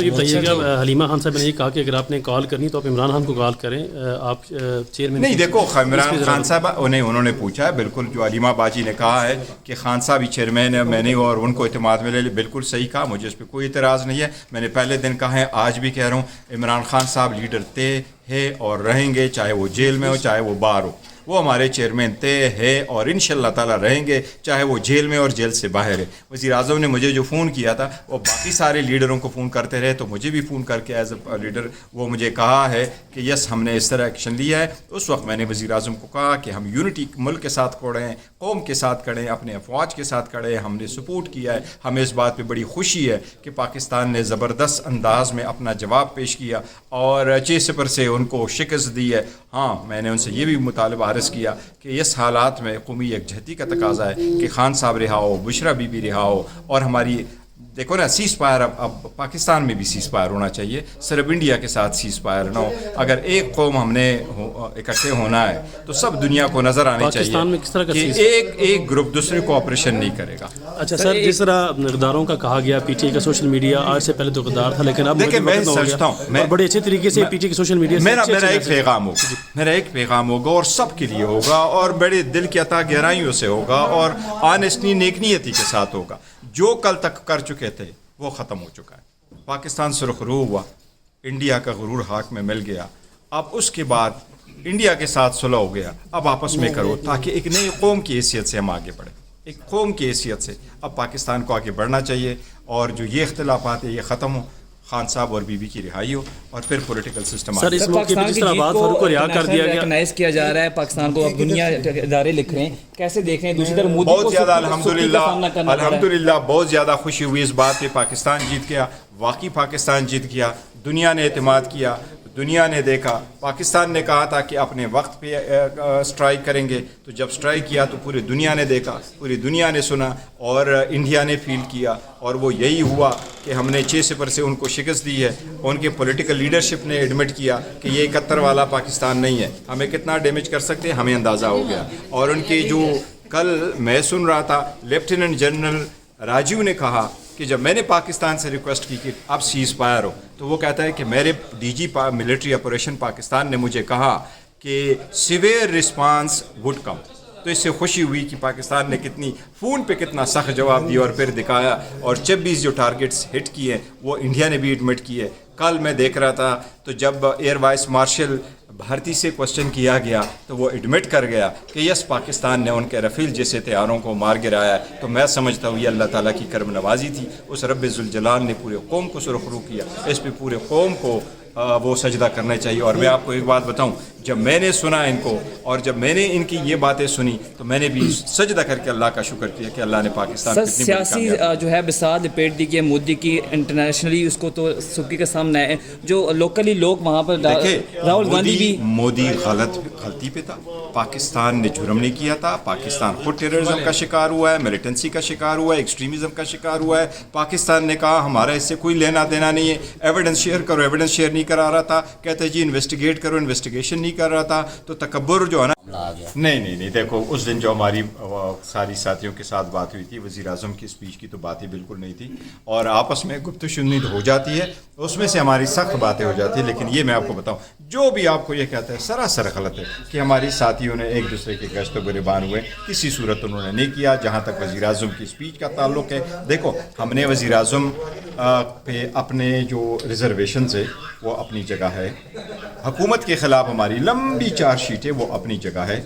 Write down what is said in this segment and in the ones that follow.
یہ بتائیے گا حلیمہ خان صاحب نے یہ کہا کہ اگر آپ نے کال کرنی تو آپ عمران خان کو کال کریں، آپ چیئرمین نہیں دیکھو عمران خان صاحب انہوں نے پوچھا ہے، بالکل جو حلیمہ باجی نے کہا ہے کہ خان صاحب ہی چیئرمین ہے، میں نہیں، اور ان کو اعتماد میں لے لے، بالکل صحیح کہا، مجھے اس پہ کوئی اعتراض نہیں ہے۔ میں نے پہلے دن کہا ہے، آج بھی کہہ رہا ہوں، عمران خان صاحب لیڈر تھے، ہے اور رہیں گے، چاہے وہ جیل میں ہو چاہے وہ باہر ہو، وہ ہمارے چیئرمین تھے، ہے اور انشاءاللہ تعالیٰ رہیں گے، چاہے وہ جیل میں اور جیل سے باہر ہے۔ وزیر اعظم نے مجھے جو فون کیا تھا وہ باقی سارے لیڈروں کو فون کرتے رہے، تو مجھے بھی فون کر کے ایز اے لیڈر وہ مجھے کہا ہے کہ یس ہم نے اس طرح ایکشن لیا ہے۔ اس وقت میں نے وزیر اعظم کو کہا کہ ہم یونٹی ملک کے ساتھ کھڑے ہیں، قوم کے ساتھ کھڑے ہیں، اپنے افواج کے ساتھ کھڑے ہیں، ہم نے سپورٹ کیا ہے، ہمیں اس بات پہ بڑی خوشی ہے کہ پاکستان نے زبردست انداز میں اپنا جواب پیش کیا اور 6-0 سے ان کو شکست دی ہے۔ ہاں میں نے ان سے یہ بھی مطالبہ عرض کیا کہ اس حالات میں قومی یکجہتی کا تقاضا ہے کہ خان صاحب رہا ہو، بشرا بی بی رہا ہو، اور ہماری دیکھو نا سیز فائر، اب پاکستان میں بھی سیز فائر ہونا چاہیے، صرف انڈیا کے ساتھ سیز فائر نہ ہو۔ اگر ایک قوم ہم نے اکٹھے ہونا ہے تو سب دنیا کو نظر آنی پاکستان میں کس طرح کا چاہیے کہ ایک گروپ دوسرے کو آپریشن نہیں کرے گا۔ اچھا سر، جس طرح اقداروں کا کہا گیا، پی ٹی آئی کا سوشل میڈیا آج سے پہلے تو اقدار تھا، لیکن اب دیکھیں میں سمجھتا ہوں بڑے اچھے طریقے سے پی ٹی آئی کے سوشل میڈیا میرا ایک پیغام ہوگا اور سب کے لیے ہوگا، اور بڑے دل کی عطا گہرائیوں سے ہوگا، اور آنیسٹی نیک نیتی کے ساتھ ہوگا۔ جو کل تک کر چکے تھے وہ ختم ہو چکا ہے، پاکستان سرخرو ہوا، انڈیا کا غرور ہاک میں مل گیا، اب اس کے بعد انڈیا کے ساتھ صلح ہو گیا، اب آپس میں کرو تاکہ ایک نئی قوم کی حیثیت سے ہم آگے بڑھیں، ایک قوم کی حیثیت سے اب پاکستان کو آگے بڑھنا چاہیے، اور جو یہ اختلافات ہیں یہ ختم ہو، خان صاحب اور بی بی کی رہائی ہو، اور پھر پولیٹیکل سسٹم سر اس موقع پہ جس طرح آباد فاروق کو رہا کر دیا گیا، ریکگنائز کیا جا رہا ہے، پاکستان کو اب دنیا ادارے لکھ رہے ہیں، کیسے دیکھ رہے ہیں؟ دوسری طرف مودی بہت زیادہ الحمدللہ بہت زیادہ خوشی ہوئی اس بات پہ، پاکستان جیت گیا، واقعی پاکستان جیت گیا، دنیا نے اعتماد کیا، دنیا نے دیکھا، پاکستان نے کہا تھا کہ اپنے وقت پہ سٹرائک کریں گے، تو جب سٹرائک کیا تو پوری دنیا نے دیکھا، پوری دنیا نے سنا، اور انڈیا نے فیل کیا، اور وہ یہی ہوا کہ ہم نے 6-0 سے ان کو شکست دی ہے۔ ان کے پولیٹیکل لیڈرشپ نے ایڈمٹ کیا کہ یہ 71 والا پاکستان نہیں ہے، ہمیں کتنا ڈیمیج کر سکتے ہیں ہمیں اندازہ ہو گیا۔ اور ان کے جو کل میں سن رہا تھا لیفٹیننٹ جنرل راجیو نے کہا کہ جب میں نے پاکستان سے ریکویسٹ کی کہ اب سیز فائر ہو، تو وہ کہتا ہے کہ میرے D G military operation Pakistan نے مجھے کہا کہ سیویئر رسپانس وڈ کم، تو اس سے خوشی ہوئی کہ پاکستان نے کتنی فون پہ کتنا سخت جواب دیا اور پھر دکھایا، اور 26 جو ٹارگٹس ہٹ کیے وہ انڈیا نے بھی ایڈمٹ کیے۔ کل میں دیکھ رہا تھا تو جب ایئر وائس مارشل بھارتی سے کوسچن کیا گیا تو وہ ایڈمٹ کر گیا کہ یس پاکستان نے ان کے رفیل جیسے طیاروں کو مار گرایا ہے، تو میں سمجھتا ہوں یہ اللہ تعالیٰ کی کرم نوازی تھی، اس رب ذوالجلال نے پورے قوم کو سرخرو کیا، اس پہ پورے قوم کو وہ سجدہ کرنا چاہیے۔ اور میں آپ کو ایک بات بتاؤں، جب میں نے سنا ان کو اور جب میں نے ان کی یہ باتیں سنی تو میں نے بھی سجدہ کر کے اللہ کا شکر کیا کہ اللہ نے پاکستان کو اتنی بڑی سیاسی جو ہے بساط لپیٹ دی کہ مودی کی انٹرنیشنلی اس کو تو سکی کا سامنا ہے، جو لوکلی لوگ وہاں پر راہل گاندھی بھی مودی غلطی پہ تھا، پاکستان نے جرم نہیں کیا تھا، پاکستان خود ٹیررزم کا شکار ہوا ہے، ملیٹنسی کا شکار ہوا ہے، ایکسٹریمزم کا شکار ہوا ہے۔ پاکستان نے کہا ہمارا اس سے کوئی لینا دینا نہیں ہے، ایویڈنس شیئر کرو، ایویڈنس شیئر نہیں کرا رہا تھا، کہتے جی انویسٹیگیٹ کرو، انویسٹیگیشن نہیں کر رہا تھا، تو تکبر جو ہے نا، نہیں دیکھو اس دن جو ہماری ساری ساتھیوں کے ساتھ بات ہوئی تھی، وزیر اعظم کی اسپیچ کی تو بات ہی بالکل نہیں تھی، اور آپس میں گفت و شنید ہو جاتی ہے، اس میں سے ہماری سخت باتیں ہو جاتی ہیں، لیکن یہ میں آپ کو بتاؤں جو بھی آپ کو یہ کہتا ہے سراسر غلط ہے کہ ہماری ساتھیوں نے ایک دوسرے کے گشت و گریبان ہوئے، کسی صورت انہوں نے نہیں کیا۔ جہاں تک وزیر اعظم کی اسپیچ کا تعلق ہے، دیکھو ہم نے وزیر اعظم پہ اپنے جو ریزرویشنز ہے وہ اپنی جگہ ہے، حکومت کے خلاف ہماری لمبی 4 شیٹیں وہ اپنی جگہ ہے،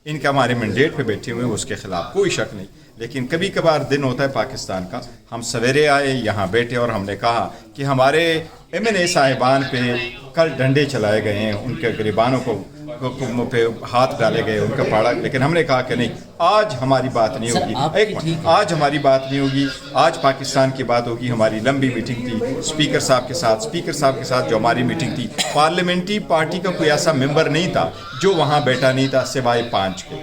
ان کا ہمارے مینڈیٹ پہ بیٹھے ہوئے ہیں اس کے خلاف کوئی شک نہیں، لیکن کبھی کبھار دن ہوتا ہے پاکستان کا، ہم سویرے آئے یہاں بیٹھے اور ہم نے کہا کہ ہمارے MNA صاحبان پہ کل ڈنڈے چلائے گئے ہیں، ان کے گریبانوں کو پہ ہاتھ ڈالے گئے، ان کا پاڑا، لیکن ہم نے کہا کہ نہیں، آج ہماری بات نہیں ہوگی، آج ہماری بات نہیں ہوگی، آج پاکستان کی بات ہوگی۔ ہماری لمبی میٹنگ تھی اسپیکر صاحب کے ساتھ جو ہماری میٹنگ تھی، پارلیمنٹری پارٹی کا کوئی ایسا ممبر نہیں تھا جو وہاں بیٹھا نہیں تھا سوائے 5 کے،